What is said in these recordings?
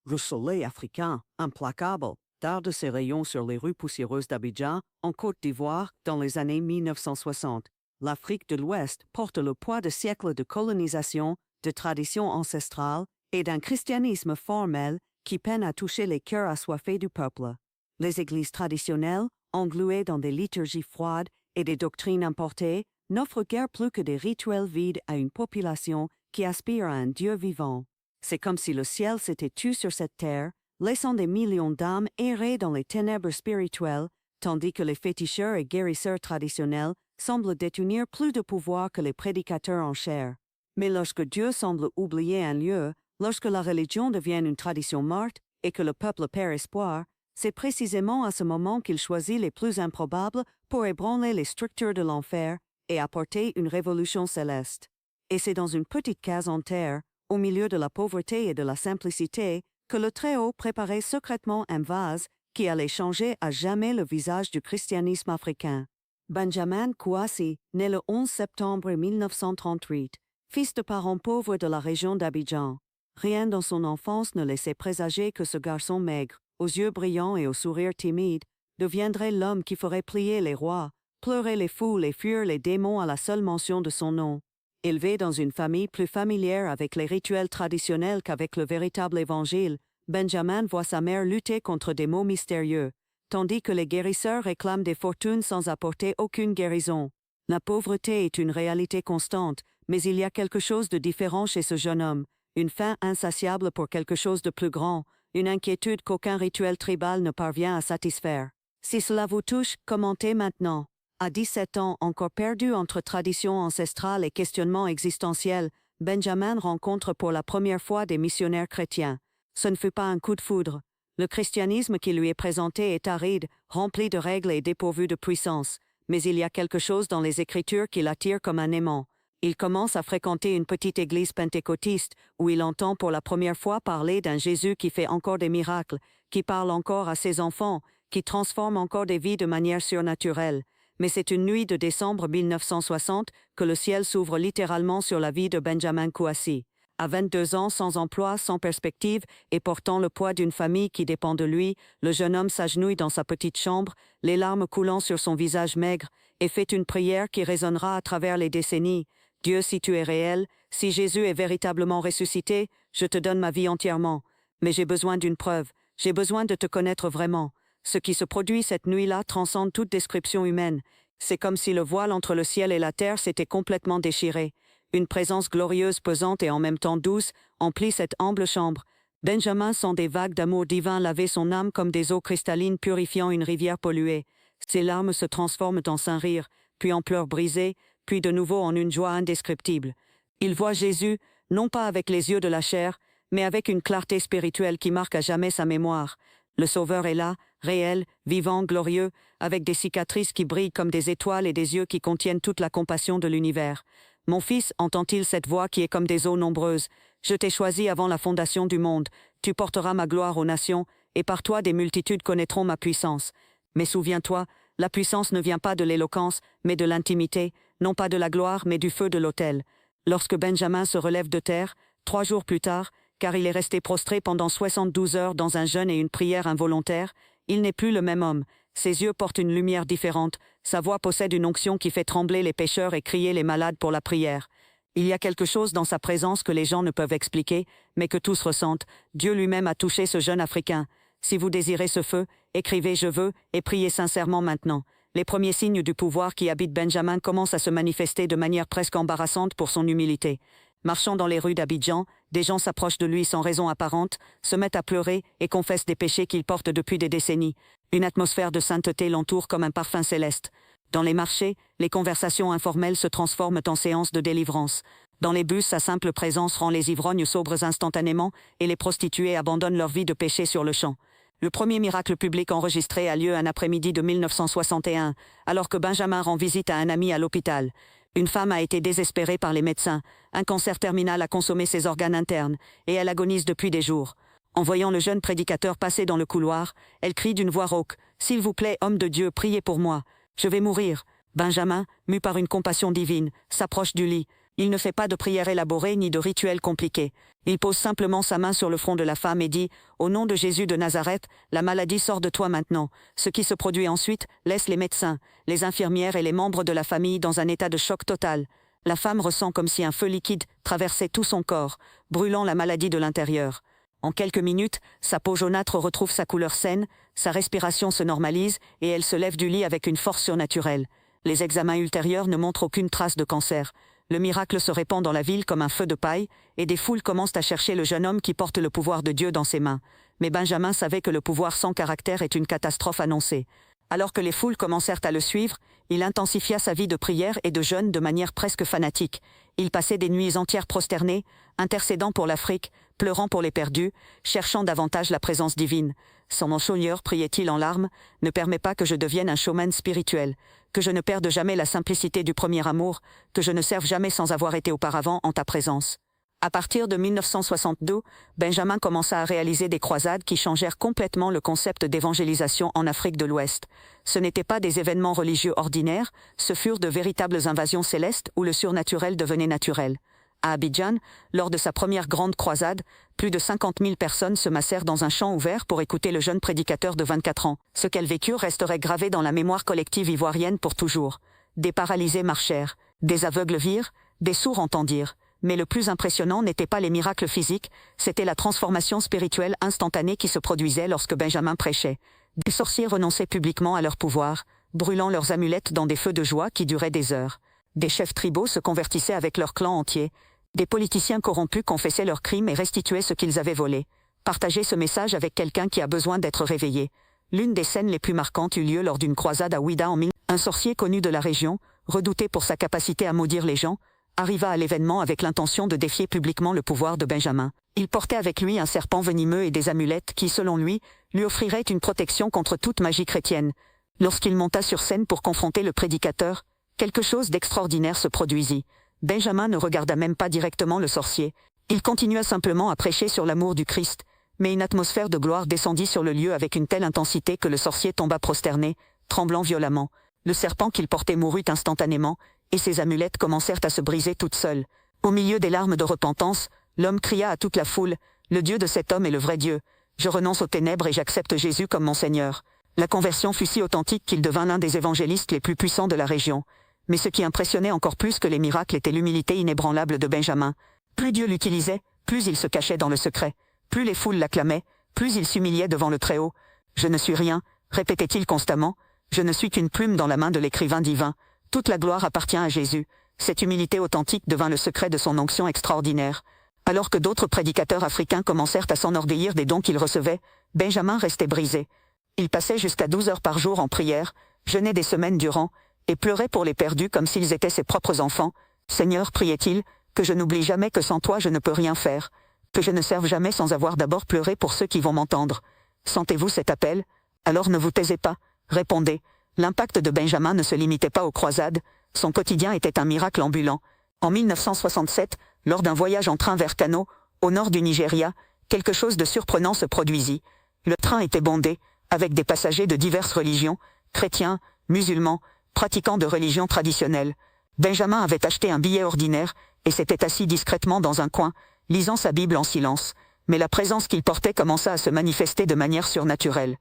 Le soleil africain, implacable, darde ses rayons sur les rues poussiéreuses d'Abidjan, en Côte d'Ivoire, dans les années 1960. L'Afrique de l'Ouest porte le poids de siècles de colonisation, de traditions ancestrales et d'un christianisme formel qui peine à toucher les cœurs assoiffés du peuple. Les églises traditionnelles, engluées dans des liturgies froides et des doctrines importées, n'offrent guère plus que des rituels vides à une population qui aspire à un Dieu vivant. C'est comme si le ciel s'était tu sur cette terre, laissant des millions d'âmes errer dans les ténèbres spirituelles, tandis que les féticheurs et guérisseurs traditionnels semblent détenir plus de pouvoir que les prédicateurs en chair. Mais lorsque Dieu semble oublier un lieu, lorsque la religion devient une tradition morte et que le peuple perd espoir, c'est précisément à ce moment qu'il choisit les plus improbables pour ébranler les structures de l'enfer et apporter une révolution céleste. Et c'est dans une petite case en terre, au milieu de la pauvreté et de la simplicité, que le Très-Haut préparait secrètement un vase qui allait changer à jamais le visage du christianisme africain. Benjamin Kouassi, né le 11 septembre 1938, fils de parents pauvres de la région d'Abidjan. Rien dans son enfance ne laissait présager que ce garçon maigre, aux yeux brillants et au sourire timide, deviendrait l'homme qui ferait plier les rois, pleurer les foules et fuir les démons à la seule mention de son nom. Élevé dans une famille plus familière avec les rituels traditionnels qu'avec le véritable évangile, Benjamin voit sa mère lutter contre des maux mystérieux, tandis que les guérisseurs réclament des fortunes sans apporter aucune guérison. La pauvreté est une réalité constante, mais il y a quelque chose de différent chez ce jeune homme, une faim insatiable pour quelque chose de plus grand, une inquiétude qu'aucun rituel tribal ne parvient à satisfaire. Si cela vous touche, commentez maintenant. À 17 ans, encore perdu entre traditions ancestrales et questionnements existentiels, Benjamin rencontre pour la première fois des missionnaires chrétiens. Ce ne fut pas un coup de foudre. Le christianisme qui lui est présenté est aride, rempli de règles et dépourvu de puissance. Mais il y a quelque chose dans les Écritures qui l'attire comme un aimant. Il commence à fréquenter une petite église pentecôtiste où il entend pour la première fois parler d'un Jésus qui fait encore des miracles, qui parle encore à ses enfants, qui transforme encore des vies de manière surnaturelle. Mais c'est une nuit de décembre 1960 que le ciel s'ouvre littéralement sur la vie de Benjamin Kouassi. À 22 ans, sans emploi, sans perspective et portant le poids d'une famille qui dépend de lui, le jeune homme s'agenouille dans sa petite chambre, les larmes coulant sur son visage maigre, et fait une prière qui résonnera à travers les décennies. « Dieu, si tu es réel, si Jésus est véritablement ressuscité, je te donne ma vie entièrement. Mais j'ai besoin d'une preuve, j'ai besoin de te connaître vraiment. Ce qui se produit cette nuit-là transcende toute description humaine. C'est comme si le voile entre le ciel et la terre s'était complètement déchiré. Une présence glorieuse, pesante et en même temps douce emplit cette humble chambre. Benjamin sent des vagues d'amour divin laver son âme comme des eaux cristallines purifiant une rivière polluée. Ses larmes se transforment en saint rire, puis en pleurs brisés, puis de nouveau en une joie indescriptible. Il voit Jésus, non pas avec les yeux de la chair, mais avec une clarté spirituelle qui marque à jamais sa mémoire. Le Sauveur est là, réel, vivant, glorieux, avec des cicatrices qui brillent comme des étoiles et des yeux qui contiennent toute la compassion de l'univers. « Mon fils, entend-il cette voix qui est comme des eaux nombreuses? Je t'ai choisi avant la fondation du monde. Tu porteras ma gloire aux nations, et par toi des multitudes connaîtront ma puissance. Mais souviens-toi, la puissance ne vient pas de l'éloquence, mais de l'intimité, non pas de la gloire, mais du feu de l'autel. » Lorsque Benjamin se relève de terre, 3 jours plus tard, car il est resté prostré pendant 72 heures dans un jeûne et une prière involontaire, il n'est plus le même homme. Ses yeux portent une lumière différente, sa voix possède une onction qui fait trembler les pécheurs et crier les malades pour la prière. Il y a quelque chose dans sa présence que les gens ne peuvent expliquer, mais que tous ressentent. Dieu lui-même a touché ce jeune Africain. Si vous désirez ce feu, écrivez « Je veux » et priez sincèrement maintenant. Les premiers signes du pouvoir qui habite Benjamin commencent à se manifester de manière presque embarrassante pour son humilité. Marchant dans les rues d'Abidjan, des gens s'approchent de lui sans raison apparente, se mettent à pleurer et confessent des péchés qu'ils portent depuis des décennies. Une atmosphère de sainteté l'entoure comme un parfum céleste. Dans les marchés, les conversations informelles se transforment en séances de délivrance. Dans les bus, sa simple présence rend les ivrognes sobres instantanément et les prostituées abandonnent leur vie de péché sur le champ. Le premier miracle public enregistré a lieu un après-midi de 1961, alors que Benjamin rend visite à un ami à l'hôpital. Une femme a été désespérée par les médecins. Un cancer terminal a consommé ses organes internes, et elle agonise depuis des jours. En voyant le jeune prédicateur passer dans le couloir, elle crie d'une voix rauque « S'il vous plaît, homme de Dieu, priez pour moi. Je vais mourir. » Benjamin, mu par une compassion divine, s'approche du lit. Il ne fait pas de prière élaborée ni de rituel compliqué. Il pose simplement sa main sur le front de la femme et dit « Au nom de Jésus de Nazareth, la maladie sort de toi maintenant ». Ce qui se produit ensuite laisse les médecins, les infirmières et les membres de la famille dans un état de choc total. La femme ressent comme si un feu liquide traversait tout son corps, brûlant la maladie de l'intérieur. En quelques minutes, sa peau jaunâtre retrouve sa couleur saine, sa respiration se normalise et elle se lève du lit avec une force surnaturelle. Les examens ultérieurs ne montrent aucune trace de cancer. Le miracle se répand dans la ville comme un feu de paille, et des foules commencent à chercher le jeune homme qui porte le pouvoir de Dieu dans ses mains. Mais Benjamin savait que le pouvoir sans caractère est une catastrophe annoncée. Alors que les foules commencèrent à le suivre, il intensifia sa vie de prière et de jeûne de manière presque fanatique. Il passait des nuits entières prosterné, intercédant pour l'Afrique, pleurant pour les perdus, cherchant davantage la présence divine. Son Seigneur, priait-il en larmes, ne permet pas que je devienne un showman spirituel, que je ne perde jamais la simplicité du premier amour, que je ne serve jamais sans avoir été auparavant en ta présence. À partir de 1962, Benjamin commença à réaliser des croisades qui changèrent complètement le concept d'évangélisation en Afrique de l'Ouest. Ce n'étaient pas des événements religieux ordinaires, ce furent de véritables invasions célestes où le surnaturel devenait naturel. À Abidjan, lors de sa première grande croisade, plus de 50 000 personnes se massèrent dans un champ ouvert pour écouter le jeune prédicateur de 24 ans. Ce qu'elles vécurent resterait gravé dans la mémoire collective ivoirienne pour toujours. Des paralysés marchèrent, des aveugles virent, des sourds entendirent. Mais le plus impressionnant n'était pas les miracles physiques, c'était la transformation spirituelle instantanée qui se produisait lorsque Benjamin prêchait. Des sorciers renonçaient publiquement à leur pouvoir, brûlant leurs amulettes dans des feux de joie qui duraient des heures. Des chefs tribaux se convertissaient avec leur clan entier. Des politiciens corrompus confessaient leurs crimes et restituaient ce qu'ils avaient volé. Partagez ce message avec quelqu'un qui a besoin d'être réveillé. L'une des scènes les plus marquantes eut lieu lors d'une croisade à Ouida en 1000. Un sorcier connu de la région, redouté pour sa capacité à maudire les gens, arriva à l'événement avec l'intention de défier publiquement le pouvoir de Benjamin. Il portait avec lui un serpent venimeux et des amulettes qui, selon lui offriraient une protection contre toute magie chrétienne. Lorsqu'il monta sur scène pour confronter le prédicateur, quelque chose d'extraordinaire se produisit. Benjamin ne regarda même pas directement le sorcier. Il continua simplement à prêcher sur l'amour du Christ, mais une atmosphère de gloire descendit sur le lieu avec une telle intensité que le sorcier tomba prosterné, tremblant violemment. Le serpent qu'il portait mourut instantanément, et ses amulettes commencèrent à se briser toutes seules. Au milieu des larmes de repentance, l'homme cria à toute la foule, « Le Dieu de cet homme est le vrai Dieu. Je renonce aux ténèbres et j'accepte Jésus comme mon Seigneur. » La conversion fut si authentique qu'il devint l'un des évangélistes les plus puissants de la région. Mais ce qui impressionnait encore plus que les miracles était l'humilité inébranlable de Benjamin. Plus Dieu l'utilisait, plus il se cachait dans le secret. Plus les foules l'acclamaient, plus il s'humiliait devant le Très-Haut. « Je ne suis rien », répétait-il constamment. « Je ne suis qu'une plume dans la main de l'écrivain divin. Toute la gloire appartient à Jésus. » Cette humilité authentique devint le secret de son onction extraordinaire. Alors que d'autres prédicateurs africains commencèrent à s'enorgueillir des dons qu'ils recevaient, Benjamin restait brisé. Il passait jusqu'à 12 heures par jour en prière, jeûnait des semaines durant, et pleurait pour les perdus comme s'ils étaient ses propres enfants. « Seigneur, priait-il, que je n'oublie jamais que sans toi je ne peux rien faire, que je ne serve jamais sans avoir d'abord pleuré pour ceux qui vont m'entendre. Sentez-vous cet appel? Alors ne vous taisez pas, répondez. » L'impact de Benjamin ne se limitait pas aux croisades, son quotidien était un miracle ambulant. En 1967, lors d'un voyage en train vers Kano, au nord du Nigeria, quelque chose de surprenant se produisit. Le train était bondé, avec des passagers de diverses religions, chrétiens, musulmans, pratiquants de religions traditionnelles. Benjamin avait acheté un billet ordinaire et s'était assis discrètement dans un coin, lisant sa Bible en silence. Mais la présence qu'il portait commença à se manifester de manière surnaturelle.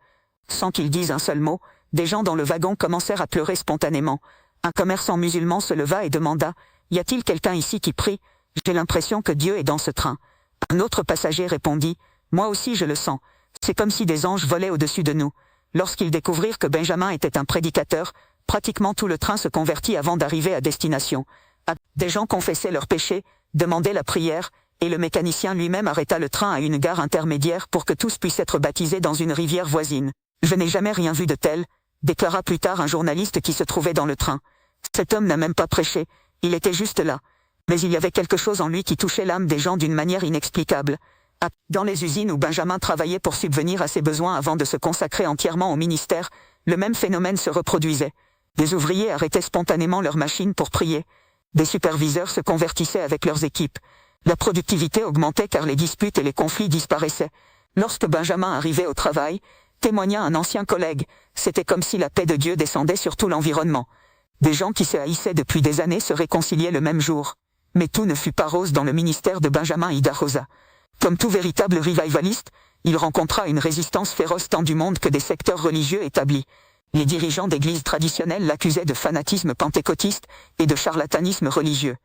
Sans qu'il dise un seul mot, des gens dans le wagon commencèrent à pleurer spontanément. Un commerçant musulman se leva et demanda « Y a-t-il quelqu'un ici qui prie? J'ai l'impression que Dieu est dans ce train. » Un autre passager répondit « Moi aussi je le sens. C'est comme si des anges volaient au-dessus de nous. » Lorsqu'ils découvrirent que Benjamin était un prédicateur, pratiquement tout le train se convertit avant d'arriver à destination. Des gens confessaient leurs péchés, demandaient la prière, et le mécanicien lui-même arrêta le train à une gare intermédiaire pour que tous puissent être baptisés dans une rivière voisine. « Je n'ai jamais rien vu de tel », déclara plus tard un journaliste qui se trouvait dans le train. Cet homme n'a même pas prêché, il était juste là. Mais il y avait quelque chose en lui qui touchait l'âme des gens d'une manière inexplicable. Dans les usines où Benjamin travaillait pour subvenir à ses besoins avant de se consacrer entièrement au ministère, le même phénomène se reproduisait. Des ouvriers arrêtaient spontanément leurs machines pour prier. Des superviseurs se convertissaient avec leurs équipes. La productivité augmentait car les disputes et les conflits disparaissaient. Lorsque Benjamin arrivait au travail, témoigna un ancien collègue, c'était comme si la paix de Dieu descendait sur tout l'environnement. Des gens qui se haïssaient depuis des années se réconciliaient le même jour. Mais tout ne fut pas rose dans le ministère de Benjamin Idahosa. Comme tout véritable revivaliste, il rencontra une résistance féroce tant du monde que des secteurs religieux établis. Les dirigeants d'églises traditionnelles l'accusaient de fanatisme pentecôtiste et de charlatanisme religieux.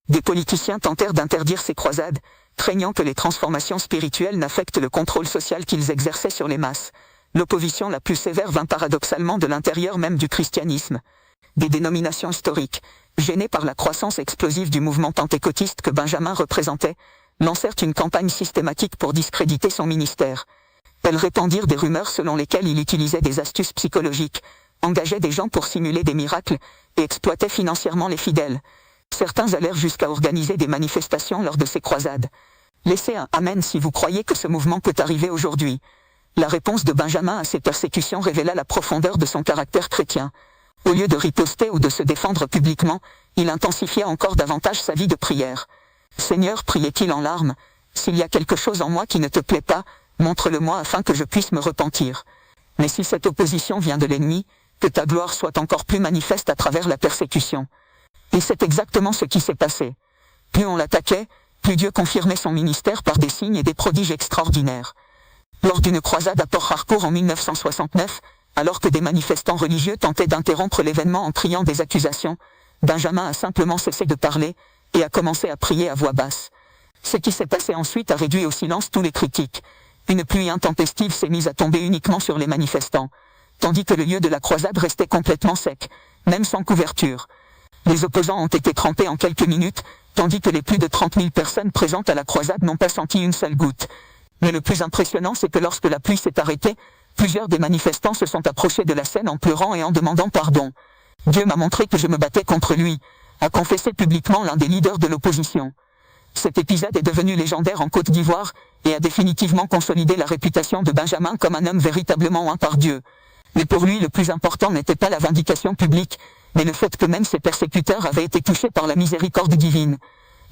Des politiciens tentèrent d'interdire ces croisades, craignant que les transformations spirituelles n'affectent le contrôle social qu'ils exerçaient sur les masses. L'opposition la plus sévère vint paradoxalement de l'intérieur même du christianisme. Des dénominations historiques, gênées par la croissance explosive du mouvement pentecôtiste que Benjamin représentait, lancèrent une campagne systématique pour discréditer son ministère. Elles répandirent des rumeurs selon lesquelles il utilisait des astuces psychologiques, engageait des gens pour simuler des miracles et exploitait financièrement les fidèles. Certains allèrent jusqu'à organiser des manifestations lors de ces croisades. Laissez un « Amen » si vous croyez que ce mouvement peut arriver aujourd'hui. La réponse de Benjamin à ces persécutions révéla la profondeur de son caractère chrétien. Au lieu de riposter ou de se défendre publiquement, il intensifia encore davantage sa vie de prière. « Seigneur, priait-il en larmes, s'il y a quelque chose en moi qui ne te plaît pas, montre-le-moi afin que je puisse me repentir. Mais si cette opposition vient de l'ennemi, que ta gloire soit encore plus manifeste à travers la persécution. » Et c'est exactement ce qui s'est passé. Plus on l'attaquait, plus Dieu confirmait son ministère par des signes et des prodiges extraordinaires. Lors d'une croisade à Port Harcourt en 1969, alors que des manifestants religieux tentaient d'interrompre l'événement en criant des accusations, Benjamin a simplement cessé de parler et a commencé à prier à voix basse. Ce qui s'est passé ensuite a réduit au silence tous les critiques. Une pluie intempestive s'est mise à tomber uniquement sur les manifestants, tandis que le lieu de la croisade restait complètement sec, même sans couverture. Les opposants ont été trempés en quelques minutes, tandis que les plus de 30 000 personnes présentes à la croisade n'ont pas senti une seule goutte. Mais le plus impressionnant, c'est que lorsque la pluie s'est arrêtée, plusieurs des manifestants se sont approchés de la scène en pleurant et en demandant pardon. Dieu m'a montré que je me battais contre lui, a confessé publiquement l'un des leaders de l'opposition. Cet épisode est devenu légendaire en Côte d'Ivoire et a définitivement consolidé la réputation de Benjamin comme un homme véritablement oint par Dieu. Mais pour lui, le plus important n'était pas la vindication publique, mais le fait que même ses persécuteurs avaient été touchés par la miséricorde divine.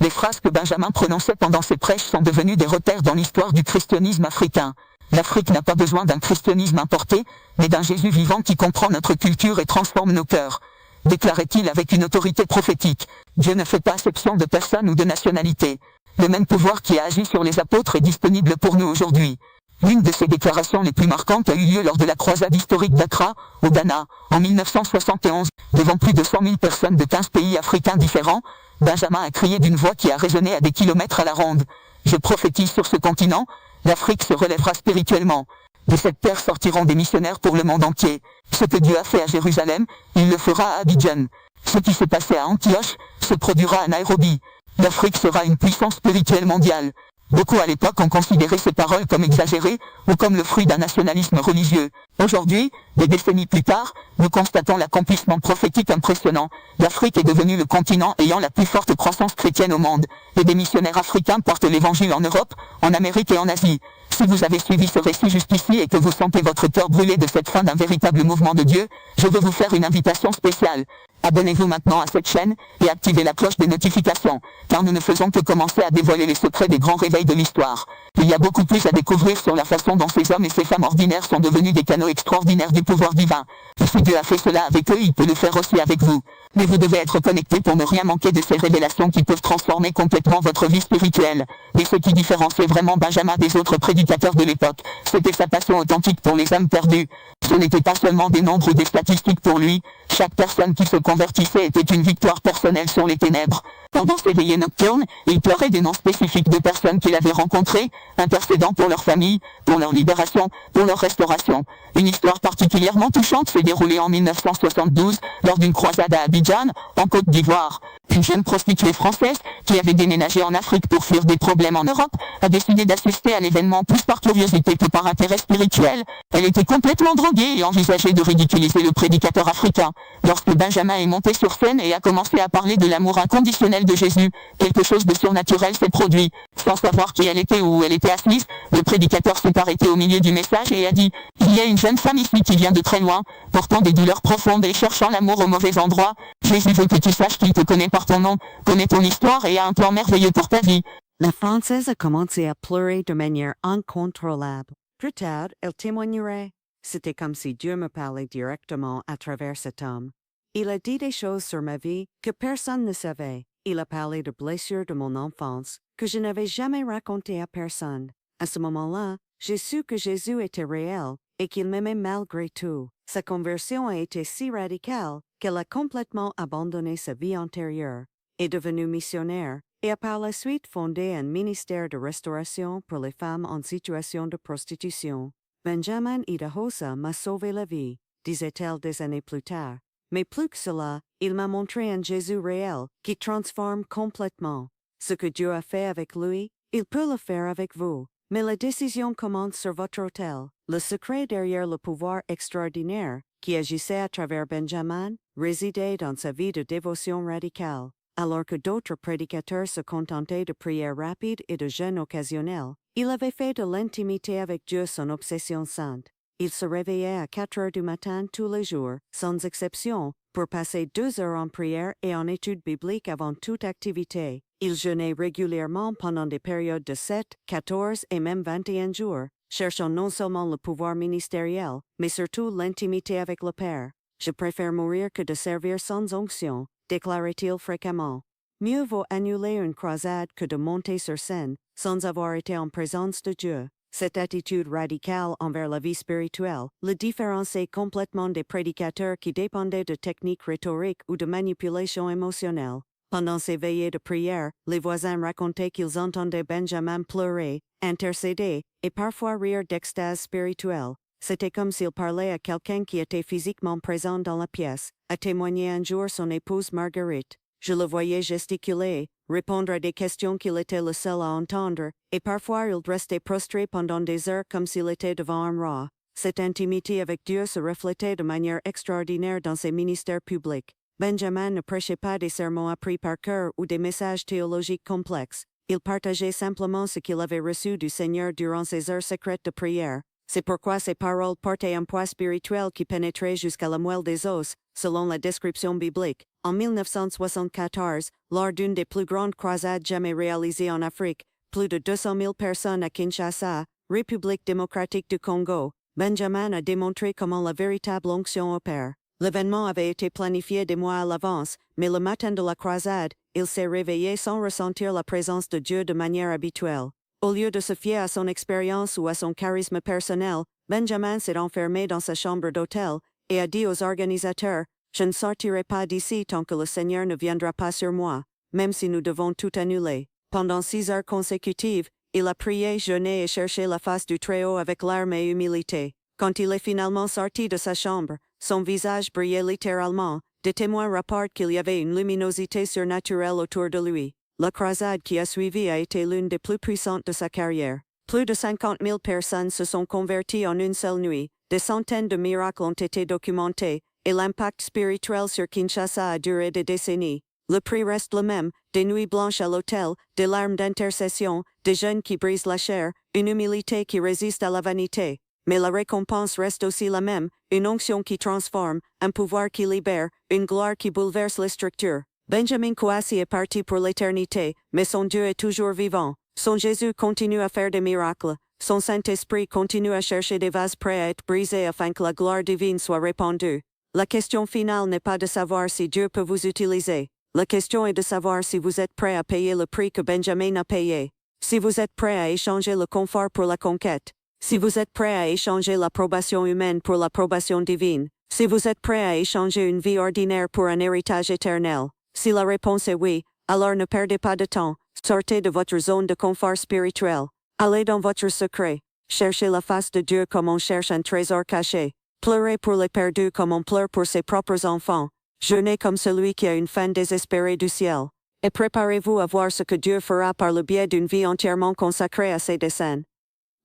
Les phrases que Benjamin prononçait pendant ses prêches sont devenues des repères dans l'histoire du christianisme africain. L'Afrique n'a pas besoin d'un christianisme importé, mais d'un Jésus vivant qui comprend notre culture et transforme nos cœurs. Déclarait-il avec une autorité prophétique. Dieu ne fait pas exception de personne ou de nationalité. Le même pouvoir qui a agi sur les apôtres est disponible pour nous aujourd'hui. L'une de ses déclarations les plus marquantes a eu lieu lors de la croisade historique d'Accra, au Ghana, en 1971. Devant plus de 100 000 personnes de 15 pays africains différents, Benjamin a crié d'une voix qui a résonné à des kilomètres à la ronde. Je prophétise sur ce continent, l'Afrique se relèvera spirituellement. De cette terre sortiront des missionnaires pour le monde entier. Ce que Dieu a fait à Jérusalem, il le fera à Abidjan. Ce qui s'est passé à Antioche, se produira à Nairobi. L'Afrique sera une puissance spirituelle mondiale. Beaucoup à l'époque ont considéré ces paroles comme exagérées ou comme le fruit d'un nationalisme religieux. Aujourd'hui, des décennies plus tard, nous constatons l'accomplissement prophétique impressionnant. L'Afrique est devenue le continent ayant la plus forte croissance chrétienne au monde, et des missionnaires africains portent l'évangile en Europe, en Amérique et en Asie. Si vous avez suivi ce récit jusqu'ici et que vous sentez votre cœur brûler de cette fin d'un véritable mouvement de Dieu, je veux vous faire une invitation spéciale. Abonnez-vous maintenant à cette chaîne et activez la cloche des notifications, car nous ne faisons que commencer à dévoiler les secrets des grands réveils de l'histoire. Il y a beaucoup plus à découvrir sur la façon dont ces hommes et ces femmes ordinaires sont devenus des canaux extraordinaires du pouvoir divin. Et si Dieu a fait cela avec eux, il peut le faire aussi avec vous. Mais vous devez être connecté pour ne rien manquer de ces révélations qui peuvent transformer complètement votre vie spirituelle. Et ce qui différenciait vraiment Benjamin des autres prédicateurs de l'époque, c'était sa passion authentique pour les âmes perdues. Ce n'était pas seulement des nombres ou des statistiques pour lui, chaque personne qui se convertissait était une victoire personnelle sur les ténèbres. Pendant ses veillées nocturnes, il pleurait des noms spécifiques de personnes qu'il avait rencontrées, intercédant pour leur famille, pour leur libération, pour leur restauration. Une histoire particulièrement touchante s'est déroulée en 1972, lors d'une croisade à Abidjan, en Côte d'Ivoire. Une jeune prostituée française, qui avait déménagé en Afrique pour fuir des problèmes en Europe, a décidé d'assister à l'événement plus par curiosité que par intérêt spirituel. Elle était complètement droguée et envisageait de ridiculiser le prédicateur africain. Lorsque Benjamin est monté sur scène et a commencé à parler de l'amour inconditionnel de Jésus, quelque chose de surnaturel s'est produit. Sans savoir qui elle était ou où elle était assise, le prédicateur s'est arrêté au milieu du message et a dit « Il y a une jeune femme ici qui vient de très loin, portant des douleurs profondes et cherchant l'amour au mauvais endroit. Jésus veut que tu saches qu'il te connaît par ton nom, connaît ton histoire et a un plan merveilleux pour ta vie. » La Française a commencé à pleurer de manière incontrôlable. Plus tard, elle témoignerait. C'était comme si Dieu me parlait directement à travers cet homme. Il a dit des choses sur ma vie que personne ne savait. il a parlé de blessures de mon enfance, que je n'avais jamais racontées à personne. À ce moment-là, j'ai su que Jésus était réel, et qu'il m'aimait malgré tout. Sa conversion a été si radicale qu'elle a complètement abandonné sa vie antérieure, est devenue missionnaire, et a par la suite fondé un ministère de restauration pour les femmes en situation de prostitution. Benjamin Idahosa m'a sauvé la vie, disait-elle des années plus tard. Mais plus que cela, il m'a montré un Jésus réel qui transforme complètement. Ce que Dieu a fait avec lui, il peut le faire avec vous. Mais la décision commence sur votre autel. Le secret derrière le pouvoir extraordinaire qui agissait à travers Benjamin résidait dans sa vie de dévotion radicale. Alors que d'autres prédicateurs se contentaient de prières rapides et de jeûnes occasionnels, il avait fait de l'intimité avec Dieu son obsession sainte. Il se réveillait à 4 heures du matin tous les jours, sans exception, pour passer 2 heures en prière et en étude biblique avant toute activité. Il jeûnait régulièrement pendant des périodes de 7, 14 et même 21 jours, cherchant non seulement le pouvoir ministériel, mais surtout l'intimité avec le Père. « Je préfère mourir que de servir sans onction », déclarait-il fréquemment. Mieux vaut annuler une croisade que de monter sur scène, sans avoir été en présence de Dieu. Cette attitude radicale envers la vie spirituelle le différenciait complètement des prédicateurs qui dépendaient de techniques rhétoriques ou de manipulation émotionnelle. Pendant ces veillées de prière, les voisins racontaient qu'ils entendaient Benjamin pleurer, intercéder, et parfois rire d'extase spirituelle. C'était comme s'il parlait à quelqu'un qui était physiquement présent dans la pièce, a témoigné un jour son épouse Marguerite. Je le voyais gesticuler, répondre à des questions qu'il était le seul à entendre, et parfois il restait prostré pendant des heures comme s'il était devant un roi. Cette intimité avec Dieu se reflétait de manière extraordinaire dans ses ministères publics. Benjamin ne prêchait pas des sermons appris par cœur ou des messages théologiques complexes. Il partageait simplement ce qu'il avait reçu du Seigneur durant ses heures secrètes de prière. C'est pourquoi ses paroles portaient un poids spirituel qui pénétrait jusqu'à la moelle des os, selon la description biblique. En 1974, lors d'une des plus grandes croisades jamais réalisées en Afrique, plus de 200 000 personnes à Kinshasa, République démocratique du Congo, Benjamin a démontré comment la véritable onction opère. L'événement avait été planifié des mois à l'avance, mais le matin de la croisade, il s'est réveillé sans ressentir la présence de Dieu de manière habituelle. Au lieu de se fier à son expérience ou à son charisme personnel, Benjamin s'est enfermé dans sa chambre d'hôtel et a dit aux organisateurs « Je ne sortirai pas d'ici tant que le Seigneur ne viendra pas sur moi, même si nous devons tout annuler. » Pendant 6 heures consécutives, il a prié, jeûné et cherché la face du Très-Haut avec larmes et humilité. Quand il est finalement sorti de sa chambre, son visage brillait littéralement. Des témoins rapportent qu'il y avait une luminosité surnaturelle autour de lui. La croisade qui a suivi a été l'une des plus puissantes de sa carrière. Plus de 50 000 personnes se sont converties en une seule nuit, des centaines de miracles ont été documentés, et l'impact spirituel sur Kinshasa a duré des décennies. Le prix reste le même, des nuits blanches à l'autel, des larmes d'intercession, des jeûnes qui brisent la chair, une humilité qui résiste à la vanité. Mais la récompense reste aussi la même, une onction qui transforme, un pouvoir qui libère, une gloire qui bouleverse les structures. Benjamin Kouassi est parti pour l'éternité, mais son Dieu est toujours vivant. Son Jésus continue à faire des miracles. Son Saint-Esprit continue à chercher des vases prêts à être brisés afin que la gloire divine soit répandue. La question finale n'est pas de savoir si Dieu peut vous utiliser. La question est de savoir si vous êtes prêt à payer le prix que Benjamin a payé. Si vous êtes prêt à échanger le confort pour la conquête. Si vous êtes prêt à échanger l'approbation humaine pour l'approbation divine. Si vous êtes prêt à échanger une vie ordinaire pour un héritage éternel. Si la réponse est oui, alors ne perdez pas de temps, sortez de votre zone de confort spirituel. Allez dans votre secret. Cherchez la face de Dieu comme on cherche un trésor caché. Pleurez pour les perdus comme on pleure pour ses propres enfants. Jeûnez comme celui qui a une faim désespérée du ciel. Et préparez-vous à voir ce que Dieu fera par le biais d'une vie entièrement consacrée à ses desseins.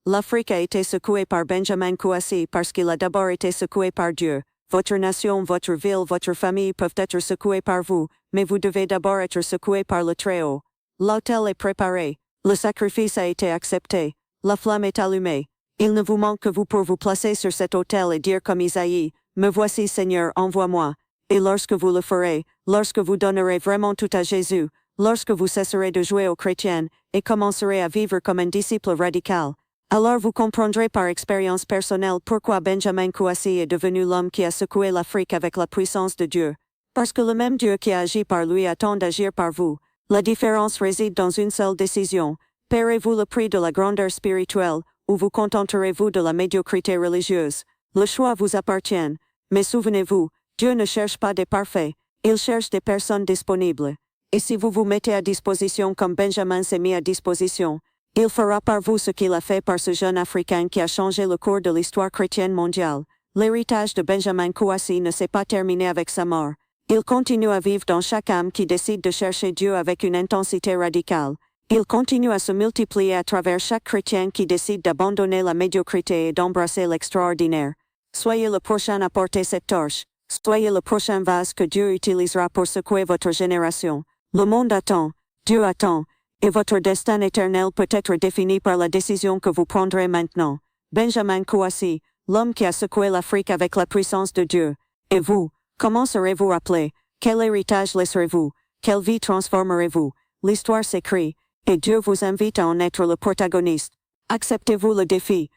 L'Afrique a été secouée par Benjamin Kouassi parce qu'il a d'abord été secoué par Dieu. Votre nation, votre ville, votre famille peuvent être secouées par vous, mais vous devez d'abord être secoué par le Très-Haut. L'autel est préparé. Le sacrifice a été accepté. La flamme est allumée. Il ne vous manque que vous pour vous placer sur cet autel et dire comme Isaïe, « Me voici Seigneur, envoie-moi. » Et lorsque vous le ferez, lorsque vous donnerez vraiment tout à Jésus, lorsque vous cesserez de jouer aux chrétiennes et commencerez à vivre comme un disciple radical, alors vous comprendrez par expérience personnelle pourquoi Benjamin Kouassi est devenu l'homme qui a secoué l'Afrique avec la puissance de Dieu. Parce que le même Dieu qui a agi par lui attend d'agir par vous. La différence réside dans une seule décision. Paierez-vous le prix de la grandeur spirituelle, ou vous contenterez-vous de la médiocrité religieuse? Le choix vous appartient. Mais souvenez-vous, Dieu ne cherche pas des parfaits, il cherche des personnes disponibles. Et si vous vous mettez à disposition comme Benjamin s'est mis à disposition, il fera par vous ce qu'il a fait par ce jeune Africain qui a changé le cours de l'histoire chrétienne mondiale. L'héritage de Benjamin Kouassi ne s'est pas terminé avec sa mort. Il continue à vivre dans chaque âme qui décide de chercher Dieu avec une intensité radicale. Il continue à se multiplier à travers chaque chrétien qui décide d'abandonner la médiocrité et d'embrasser l'extraordinaire. Soyez le prochain à porter cette torche. Soyez le prochain vase que Dieu utilisera pour secouer votre génération. Le monde attend, Dieu attend, et votre destin éternel peut être défini par la décision que vous prendrez maintenant. Benjamin Kouassi, l'homme qui a secoué l'Afrique avec la puissance de Dieu. Et vous, comment serez-vous rappelé? Quel héritage laisserez-vous? Quelle vie transformerez-vous? L'histoire s'écrit, et Dieu vous invite à en être le protagoniste. Acceptez-vous le défi?